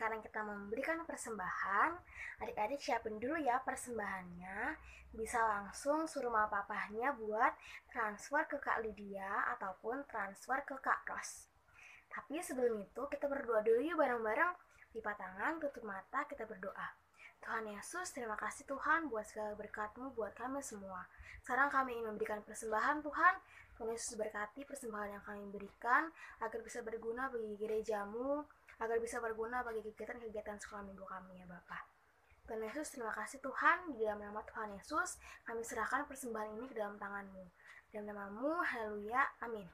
sekarang kita memberikan persembahan. Adik-adik siapin dulu ya persembahannya. Bisa langsung suruh mama papahnya buat transfer ke Kak Lydia ataupun transfer ke Kak Ros. Tapi sebelum itu kita berdoa dulu yuk bareng-bareng. Lipat tangan, tutup mata, kita berdoa. Tuhan Yesus, terima kasih Tuhan buat segala berkat-Mu buat kami semua. Sekarang kami ingin memberikan persembahan Tuhan. Tuhan Yesus berkati persembahan yang kami berikan agar bisa berguna bagi gereja-Mu, agar bisa berguna bagi kegiatan-kegiatan sekolah minggu kami ya Bapak. Tuhan Yesus, terima kasih Tuhan. Di dalam nama Tuhan Yesus, kami serahkan persembahan ini ke dalam tangan-Mu. Dalam nama-Mu, haleluya, amin.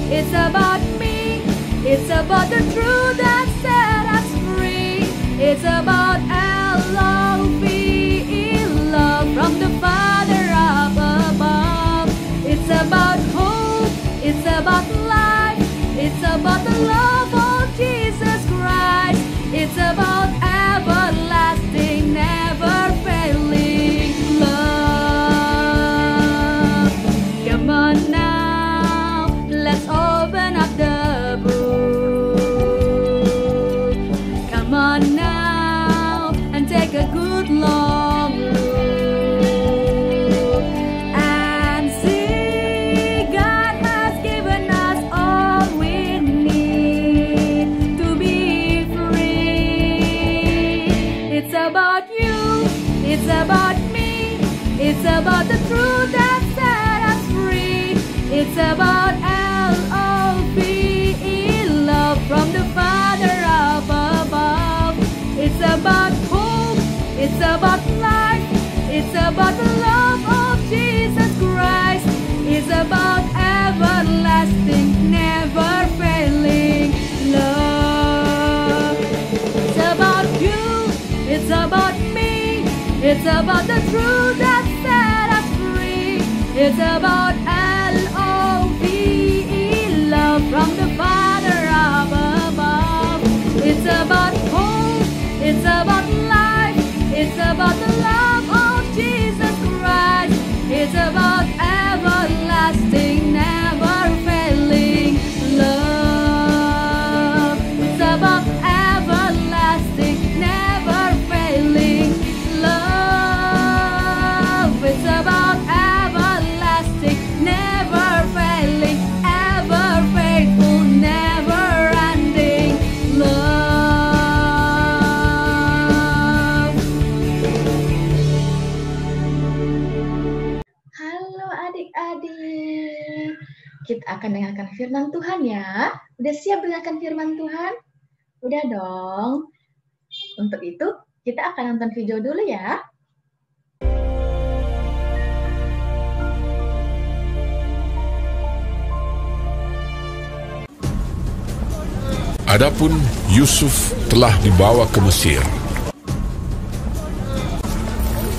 It's about me, it's about the truth that set us free. It's about L-O-V-E, love from the Father up above. It's about hope, it's about life, it's about the love of Jesus Christ. It's about everlasting, never failing love. Come on now, let's open up the book. Come on now and take a good long look and see God has given us all we need to be free. It's about you, it's about me, it's about the truth that set us free. It's about L-O-V-E, love from the Father up above. It's about hope, it's about life, it's about the love of Jesus Christ. It's about everlasting, never failing love. It's about you, it's about me, it's about the truth that set us free. It's about L-O-V-E, love from the Father up above. It's about hope, it's about life, it's about the love of Jesus Christ. It's about everlasting, never failing love. It's about everlasting, never failing love. It's about everlasting, never failing, ever faithful, never ending love. Halo adik-adik, kita akan dengarkan firman Tuhan ya. Udah siap dengarkan firman Tuhan? Udah dong. Untuk itu, kita akan nonton video dulu ya. Adapun Yusuf telah dibawa ke Mesir,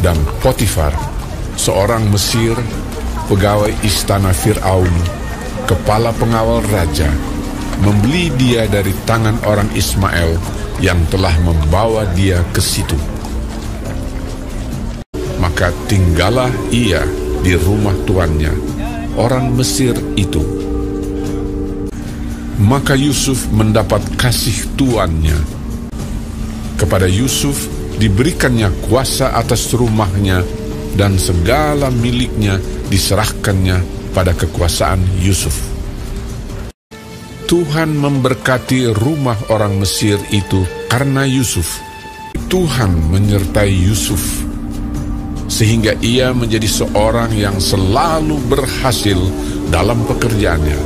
dan Potifar, seorang Mesir, pegawai istana Fir'aun, kepala pengawal raja, membeli dia dari tangan orang Ismail yang telah membawa dia ke situ. Maka tinggallah ia di rumah tuannya, orang Mesir itu. Maka Yusuf mendapat kasih tuannya. Kepada Yusuf diberikannya kuasa atas rumahnya, dan segala miliknya diserahkannya pada kekuasaan Yusuf. Tuhan memberkati rumah orang Mesir itu karena Yusuf. Tuhan menyertai Yusuf. sehingga ia menjadi seorang yang selalu berhasil dalam pekerjaannya.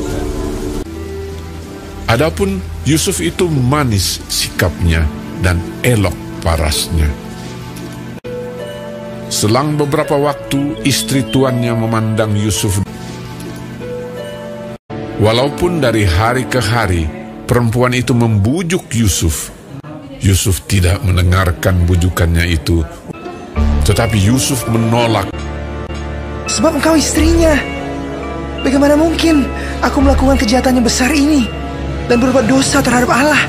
Adapun Yusuf itu manis sikapnya dan elok parasnya. Selang beberapa waktu, istri tuannya memandang Yusuf. Walaupun dari hari ke hari, perempuan itu membujuk Yusuf, Yusuf tidak mendengarkan bujukannya itu. Tetapi Yusuf menolak. Sebab engkau istrinya. Bagaimana mungkin aku melakukan kejahatan yang besar ini dan berbuat dosa terhadap Allah?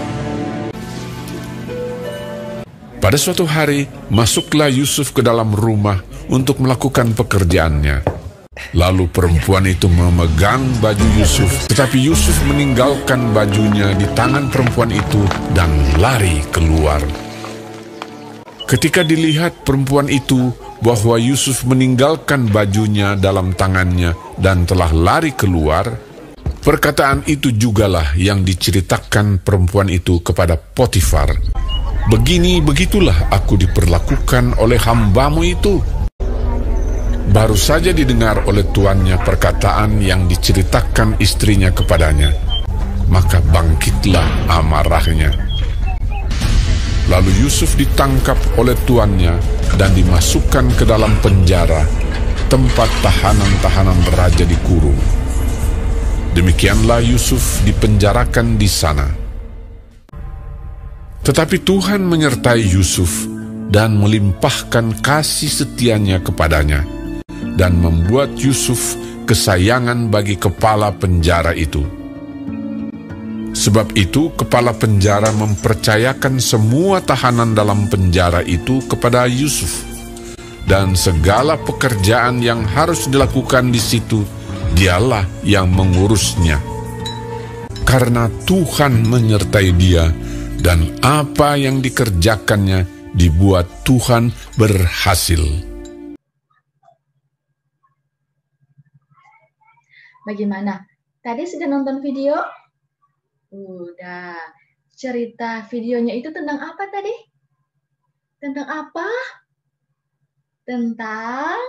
Pada suatu hari, masuklah Yusuf ke dalam rumah untuk melakukan pekerjaannya. Lalu perempuan itu memegang baju Yusuf, tetapi Yusuf meninggalkan bajunya di tangan perempuan itu dan lari keluar. Ketika dilihat perempuan itu bahwa Yusuf meninggalkan bajunya dalam tangannya dan telah lari keluar, perkataan itu jugalah yang diceritakan perempuan itu kepada Potifar. Begitulah aku diperlakukan oleh hambamu itu. Baru saja didengar oleh tuannya perkataan yang diceritakan istrinya kepadanya, maka bangkitlah amarahnya. Lalu Yusuf ditangkap oleh tuannya dan dimasukkan ke dalam penjara, tempat tahanan-tahanan raja dikurung. Demikianlah Yusuf dipenjarakan di sana. Tetapi Tuhan menyertai Yusuf dan melimpahkan kasih setianya kepadanya, dan membuat Yusuf kesayangan bagi kepala penjara itu. Sebab itu kepala penjara mempercayakan semua tahanan dalam penjara itu kepada Yusuf, dan segala pekerjaan yang harus dilakukan di situ dialah yang mengurusnya. Karena Tuhan menyertai dia, dan apa yang dikerjakannya dibuat Tuhan berhasil. Bagaimana? Tadi sudah nonton video? Udah. Cerita videonya itu tentang apa tadi? Tentang apa? Tentang...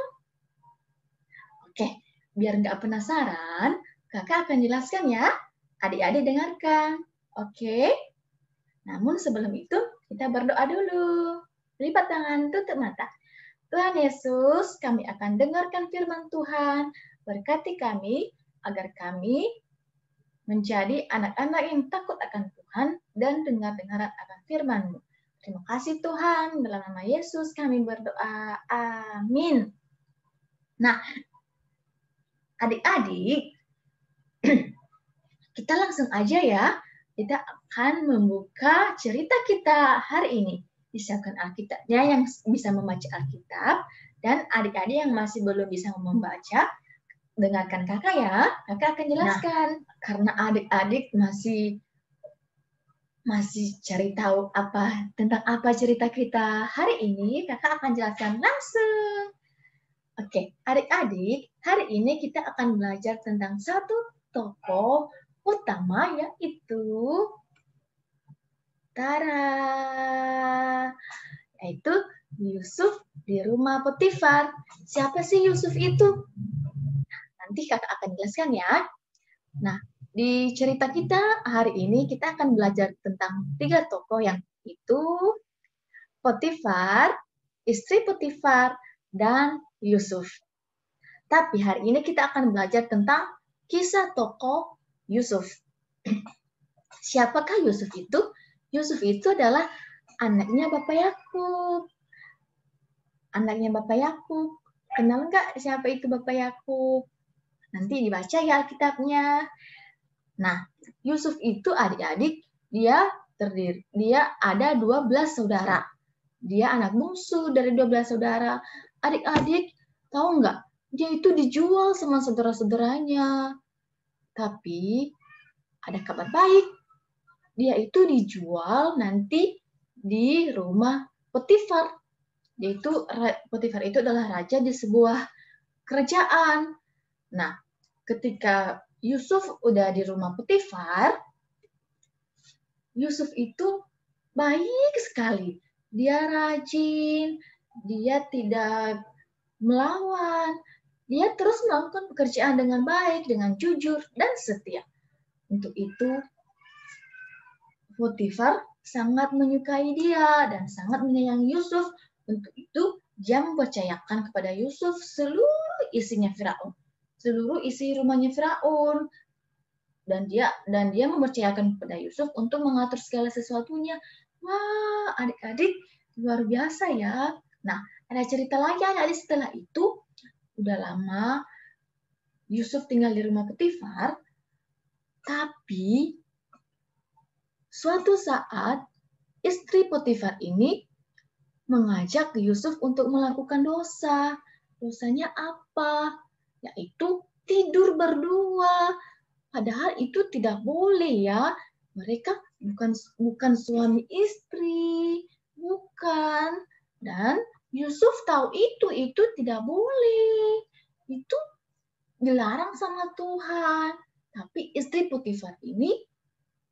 Oke, biar nggak penasaran, kakak akan jelaskan ya. Adik-adik dengarkan. Oke? Namun sebelum itu, kita berdoa dulu. Lipat tangan, tutup mata. Tuhan Yesus, kami akan dengarkan firman Tuhan. Berkati kami, agar kami menjadi anak-anak yang takut akan Tuhan dan dengar-dengaran akan firman-Mu. Terima kasih Tuhan, dalam nama Yesus kami berdoa. Amin. Nah, adik-adik, kita langsung aja ya. Kita akan membuka cerita kita hari ini. Disiapkan Alkitabnya yang bisa membaca Alkitab, dan adik-adik yang masih belum bisa membaca, dengarkan kakak ya, kakak akan jelaskan. Karena adik-adik masih cari tahu tentang apa cerita kita hari ini, kakak akan jelaskan langsung. Oke, adik-adik, hari ini kita akan belajar tentang satu tokoh utama, yaitu yaitu Yusuf di rumah Potifar. Siapa sih Yusuf itu? Nanti kakak akan jelaskan ya. Nah, di cerita kita hari ini kita akan belajar tentang 3 tokoh, yang itu Potifar, istri Potifar, dan Yusuf. Tapi hari ini kita akan belajar tentang kisah tokoh Yusuf. Siapakah Yusuf itu? Yusuf itu adalah anaknya Bapak Yakub. Anaknya Bapak Yakub. Kenal nggak siapa itu Bapak Yakub? Nanti dibaca ya Alkitabnya. Nah, Yusuf itu adik-adik, dia ada 12 saudara. Dia anak bungsu dari 12 saudara. Adik-adik, tahu nggak? Dia itu dijual sama saudara-saudaranya. Tapi ada kabar baik. Dia itu dijual nanti di rumah Potifar. Potifar itu adalah raja di sebuah kerajaan. Nah, ketika Yusuf udah di rumah Potifar, Yusuf itu baik sekali. Dia rajin, dia tidak melawan. Dia terus melakukan pekerjaan dengan baik, dengan jujur, dan setia. Untuk itu, Potifar sangat menyukai dia dan sangat menyayangi Yusuf. Untuk itu, dia mempercayakan kepada Yusuf seluruh isinya Firaun, seluruh isi rumahnya Firaun, dan dia mempercayakan kepada Yusuf untuk mengatur segala sesuatunya. Wah, adik-adik luar biasa ya. Nah, ada cerita lagi adik-adik setelah itu. Udah lama Yusuf tinggal di rumah Potifar, tapi suatu saat istri Potifar ini mengajak Yusuf untuk melakukan dosa. Dosanya apa? Yaitu tidur berdua. Padahal itu tidak boleh ya. Mereka bukan suami istri, bukan. Dan Yusuf tahu itu tidak boleh. Itu dilarang sama Tuhan. Tapi istri Potifar ini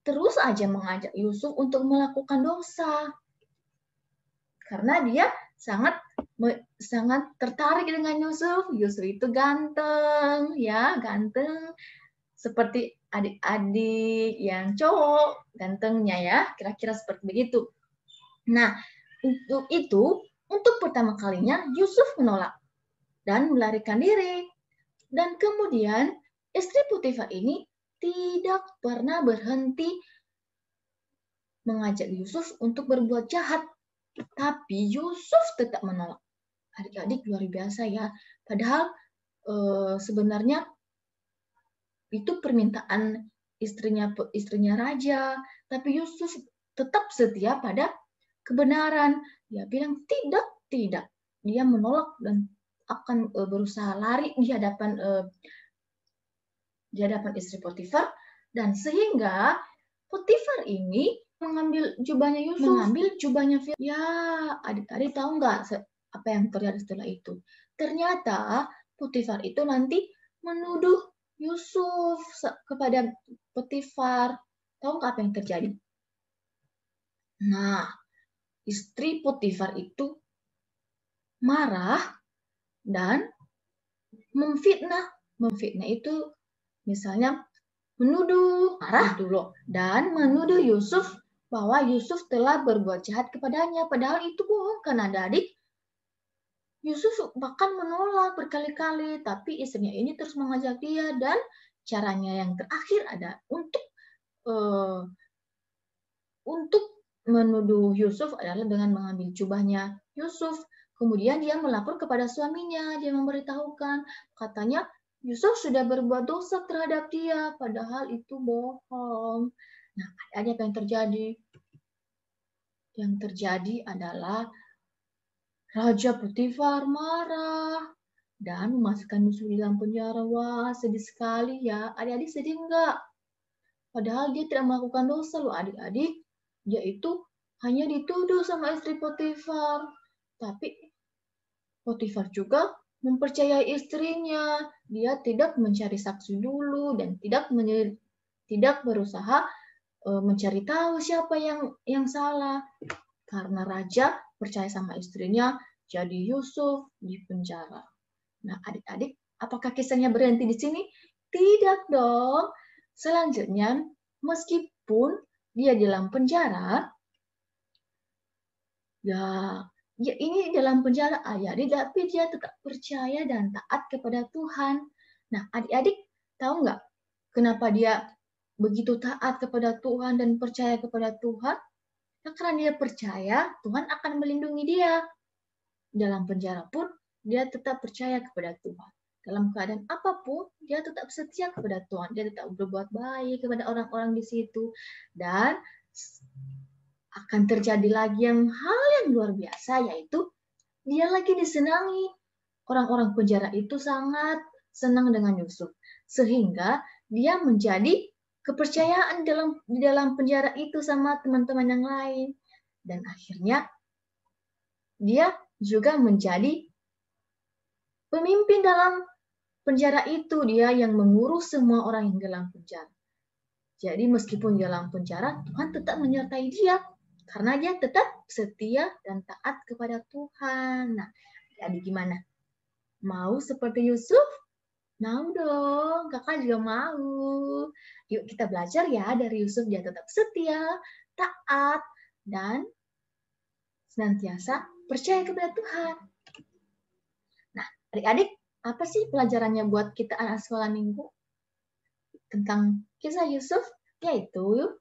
terus aja mengajak Yusuf untuk melakukan dosa. Karena dia sangat tertarik dengan Yusuf. Yusuf itu ganteng, ya, ganteng. Seperti adik-adik yang cowok, gantengnya ya, kira-kira seperti begitu. Nah, untuk pertama kalinya Yusuf menolak dan melarikan diri. Dan kemudian istri Potifar ini tidak pernah berhenti mengajak Yusuf untuk berbuat jahat. Tapi Yusuf tetap menolak. Adik-adik luar biasa ya. Padahal sebenarnya itu permintaan istrinya raja. Tapi Yusuf tetap setia pada kebenaran. Dia bilang tidak. Dia menolak dan akan berusaha lari di hadapan istri Potifar, dan sehingga Potifar ini mengambil jubahnya Yusuf, Ya, adik-adik tahu nggak apa yang terjadi setelah itu? Ternyata Potifar itu nanti menuduh Yusuf kepada Potifar. Tahu nggak apa yang terjadi? Nah, istri Potifar itu marah dan memfitnah. Memfitnah itu misalnya menuduh, marah dulu, dan menuduh Yusuf bahwa Yusuf telah berbuat jahat kepadanya. Padahal itu bohong kan adik-adik. Yusuf bahkan menolak berkali-kali, tapi istrinya ini terus mengajak dia, dan caranya yang terakhir ada untuk menuduh Yusuf adalah dengan mengambil jubahnya Yusuf. Kemudian dia melapor kepada suaminya, dia memberitahukan, katanya Yusuf sudah berbuat dosa terhadap dia, padahal itu bohong. Nah, ada apa yang terjadi? Yang terjadi adalah Raja Potifar marah dan memasukkan Yusuf di dalam penjara. Wah, sedih sekali ya. Adik-adik sedih enggak? Padahal dia tidak melakukan dosa loh adik-adik. Dia itu hanya dituduh sama istri Potifar. Tapi Potifar juga mempercayai istrinya. Dia tidak mencari saksi dulu dan tidak berusaha mencari tahu siapa yang salah. Karena raja percaya sama istrinya, jadi Yusuf di penjara. Nah, adik-adik, apakah kisahnya berhenti di sini? Tidak dong. Selanjutnya, meskipun dia di dalam penjara, ya ini dalam penjara tapi dia tetap percaya dan taat kepada Tuhan. Nah, adik-adik tahu nggak kenapa dia begitu taat kepada Tuhan dan percaya kepada Tuhan? Nah, karena dia percaya Tuhan akan melindungi dia. Dalam penjara pun dia tetap percaya kepada Tuhan. Dalam keadaan apapun dia tetap setia kepada Tuhan. Dia tetap berbuat baik kepada orang-orang di situ. Dan akan terjadi lagi hal yang luar biasa, yaitu dia lagi disenangi. Orang-orang penjara itu sangat senang dengan Yusuf. Sehingga dia menjadi kepercayaan di dalam penjara itu sama teman-teman yang lain. Dan akhirnya dia juga menjadi pemimpin dalam penjara itu. Dia yang mengurus semua orang yang dalam penjara. Jadi meskipun dalam penjara, Tuhan tetap menyertai dia. Karena dia tetap setia dan taat kepada Tuhan. Nah, jadi gimana? Mau seperti Yusuf? Mau dong, kakak juga mau. Yuk kita belajar ya dari Yusuf, dia tetap setia, taat, dan senantiasa percaya kepada Tuhan. Nah, adik-adik, apa sih pelajarannya buat kita anak sekolah minggu tentang kisah Yusuf? Yaitu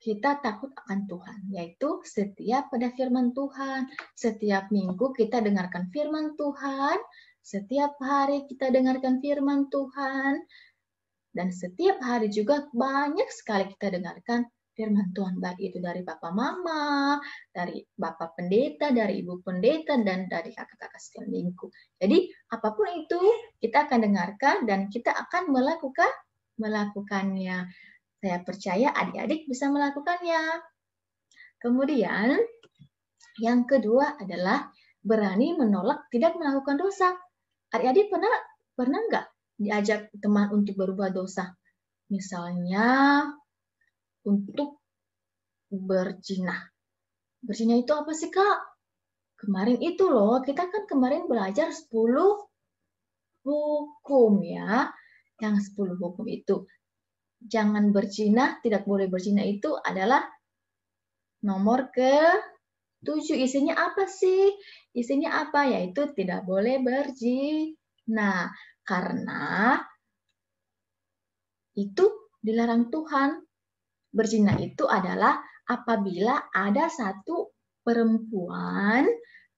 kita takut akan Tuhan, yaitu setia pada firman Tuhan. Setiap minggu kita dengarkan firman Tuhan, setiap hari kita dengarkan firman Tuhan, dan setiap hari juga banyak sekali kita dengarkan firman Tuhan, baik itu dari Papa Mama, dari Bapak Pendeta, dari Ibu Pendeta, dan dari kakak-kakak setiap minggu. Jadi apapun itu kita akan dengarkan dan kita akan melakukannya. Saya percaya adik-adik bisa melakukannya. Kemudian, yang kedua adalah berani menolak tidak melakukan dosa. Adik-adik pernah nggak diajak teman untuk berubah dosa? Misalnya, untuk berzina. Berzina itu apa sih, Kak? Kemarin itu loh, kita kan kemarin belajar 10 hukum ya. Yang 10 hukum itu. Jangan berzina, tidak boleh berzina itu adalah nomor ke-7. Isinya apa sih? Isinya apa? Yaitu tidak boleh berzina. Karena itu dilarang Tuhan. Berzina itu adalah apabila ada satu perempuan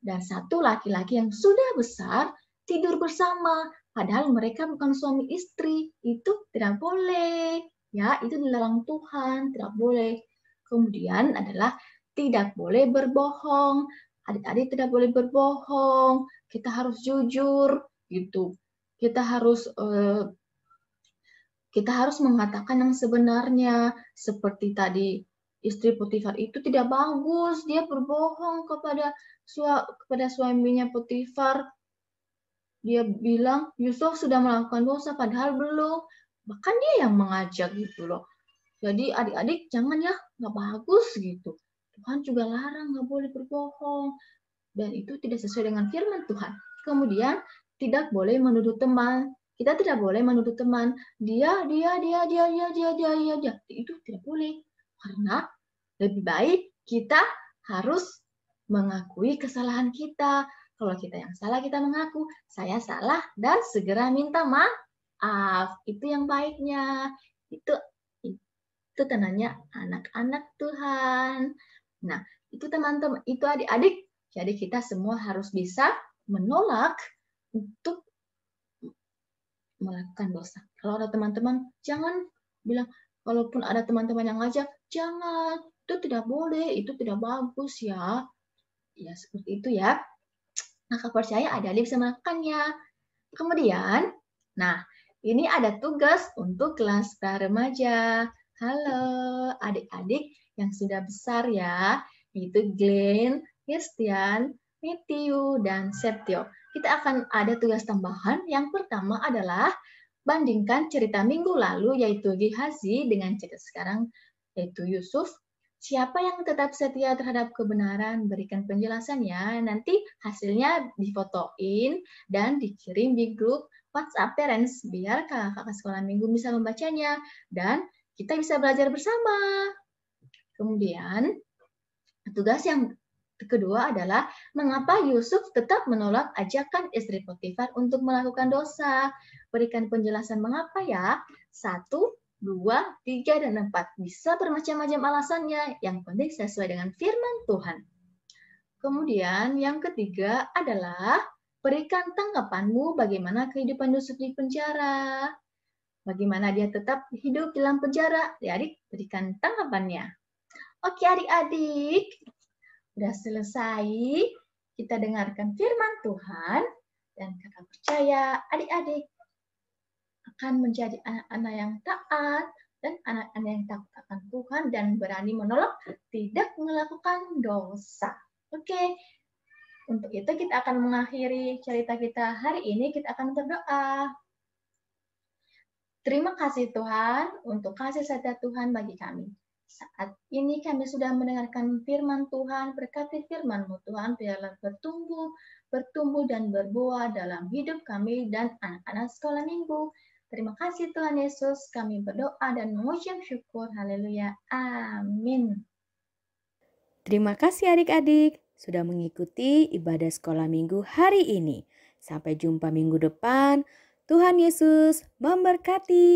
dan satu laki-laki yang sudah besar tidur bersama. Padahal mereka bukan suami istri. Itu tidak boleh. Ya, itu dilarang Tuhan, tidak boleh. Kemudian adalah tidak boleh berbohong. Adik-adik tidak boleh berbohong. Kita harus jujur, gitu. Kita harus mengatakan yang sebenarnya. Seperti tadi istri Potifar itu tidak bagus. Dia berbohong kepada suaminya Potifar. Dia bilang Yusuf sudah melakukan dosa padahal belum. Bahkan dia yang mengajak gitu loh. Jadi adik-adik jangan ya, nggak bagus gitu. Tuhan juga larang, nggak boleh berbohong. Dan itu tidak sesuai dengan firman Tuhan. Kemudian tidak boleh menuduh teman. Kita tidak boleh menuduh teman. Dia. Itu tidak boleh. Karena lebih baik kita harus mengakui kesalahan kita. Kalau kita yang salah, kita mengaku, saya salah, dan segera minta maaf. Itu yang baiknya. Itu tandanya anak-anak Tuhan. Nah, itu teman-teman, itu adik-adik. Jadi kita semua harus bisa menolak untuk melakukan dosa. Kalau ada teman-teman, jangan bilang, walaupun ada teman-teman yang ngajak, jangan, itu tidak boleh, itu tidak bagus ya. Ya, seperti itu ya. Maka percaya adik-adik bisa melakukannya. Kemudian, nah, ini ada tugas untuk kelas pra-remaja. Halo, adik-adik yang sudah besar ya, yaitu Glenn, Christian, Matthew, dan Setio. Kita akan ada tugas tambahan. Yang pertama adalah bandingkan cerita minggu lalu, yaitu Gehazi, dengan cerita sekarang, yaitu Yusuf. Siapa yang tetap setia terhadap kebenaran? Berikan penjelasannya. Nanti hasilnya difotoin dan dikirim di grup WhatsApp Parents biar kakak sekolah minggu bisa membacanya dan kita bisa belajar bersama. Kemudian tugas yang kedua adalah mengapa Yusuf tetap menolak ajakan istri Potifar untuk melakukan dosa. Berikan penjelasan mengapa ya. 1, 2, 3, dan 4. Bisa bermacam-macam alasannya. Yang penting sesuai dengan firman Tuhan. Kemudian yang ketiga adalah berikan tanggapanmu bagaimana kehidupan Yusuf di penjara. Bagaimana dia tetap hidup dalam penjara. Adik, berikan tanggapannya. Oke adik-adik, udah selesai. Kita dengarkan firman Tuhan. Dan kakak percaya adik-adik akan menjadi anak-anak yang taat dan anak-anak yang takut akan Tuhan dan berani menolak tidak melakukan dosa. Oke, untuk itu kita akan mengakhiri cerita kita hari ini. Kita akan berdoa. Terima kasih Tuhan untuk kasih setia Tuhan bagi kami. Saat ini kami sudah mendengarkan firman Tuhan, berkati firman-Mu Tuhan, biarlah bertumbuh dan berbuah dalam hidup kami dan anak-anak sekolah minggu. Terima kasih Tuhan Yesus, kami berdoa dan mengucap syukur. Haleluya. Amin. Terima kasih adik-adik sudah mengikuti ibadah sekolah minggu hari ini. Sampai jumpa minggu depan. Tuhan Yesus memberkati.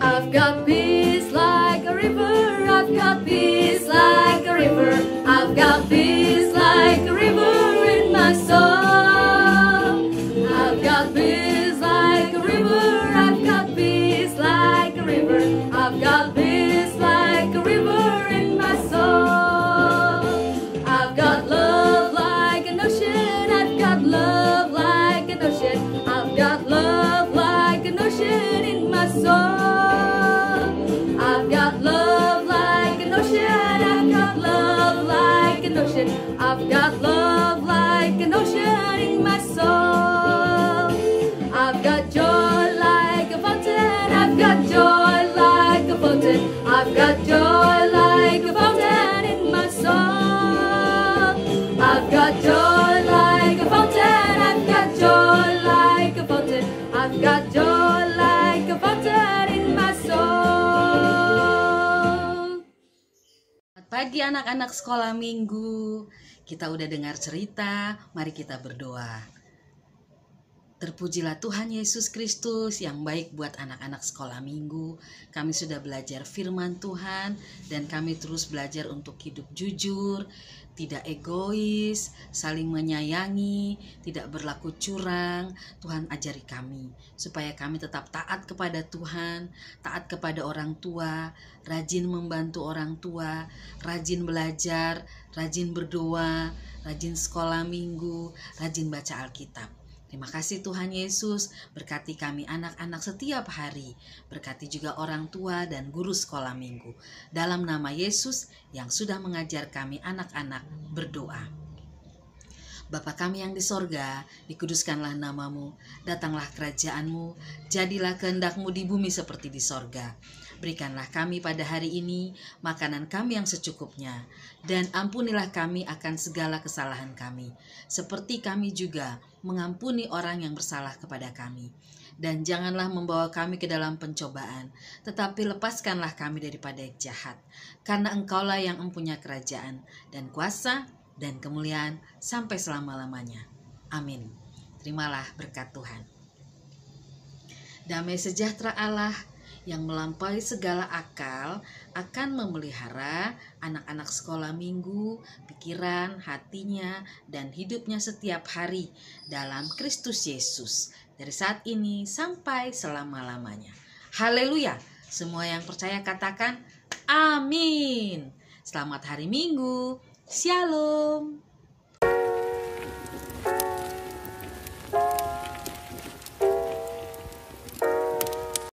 I've got peace like a river. I've got peace like a river. I've got peace like a river in my soul. I've got peace like a river. I've got peace like a river. I've got peace like a river in my soul. I've got love like an ocean. I've got love like an ocean. I've got love like an ocean in my soul. I've got love like an ocean. I've got love like an ocean. I've got love like an ocean in my soul. I've got joy like a fountain. I've got joy like a fountain. I've got joy like a fountain in my soul. I've got joy like a fountain. I've got joy like a fountain. I've got joy like a fountain in my soul. Selamat pagi anak-anak sekolah minggu. Kita udah dengar cerita, mari kita berdoa. Terpujilah Tuhan Yesus Kristus yang baik buat anak-anak sekolah minggu. Kami sudah belajar firman Tuhan dan kami terus belajar untuk hidup jujur, tidak egois, saling menyayangi, tidak berlaku curang. Tuhan ajari kami supaya kami tetap taat kepada Tuhan, taat kepada orang tua, rajin membantu orang tua, rajin belajar, rajin berdoa, rajin sekolah minggu, rajin baca Alkitab. Terima kasih Tuhan Yesus, berkati kami anak-anak setiap hari, berkati juga orang tua dan guru sekolah minggu. Dalam nama Yesus yang sudah mengajar kami anak-anak berdoa. Bapa kami yang di sorga, dikuduskanlah namamu, datanglah kerajaanmu, jadilah kehendak-mu di bumi seperti di sorga. Berikanlah kami pada hari ini makanan kami yang secukupnya, dan ampunilah kami akan segala kesalahan kami, seperti kami juga mengampuni orang yang bersalah kepada kami. Dan janganlah membawa kami ke dalam pencobaan, tetapi lepaskanlah kami daripada yang jahat, karena Engkaulah yang mempunyai kerajaan, dan kuasa, dan kemuliaan sampai selama-lamanya. Amin. Terimalah berkat Tuhan. Damai sejahtera Allah yang melampaui segala akal akan memelihara anak-anak sekolah minggu, pikiran, hatinya, dan hidupnya setiap hari dalam Kristus Yesus, dari saat ini sampai selama-lamanya. Haleluya! Semua yang percaya katakan amin. Selamat hari Minggu. Shalom.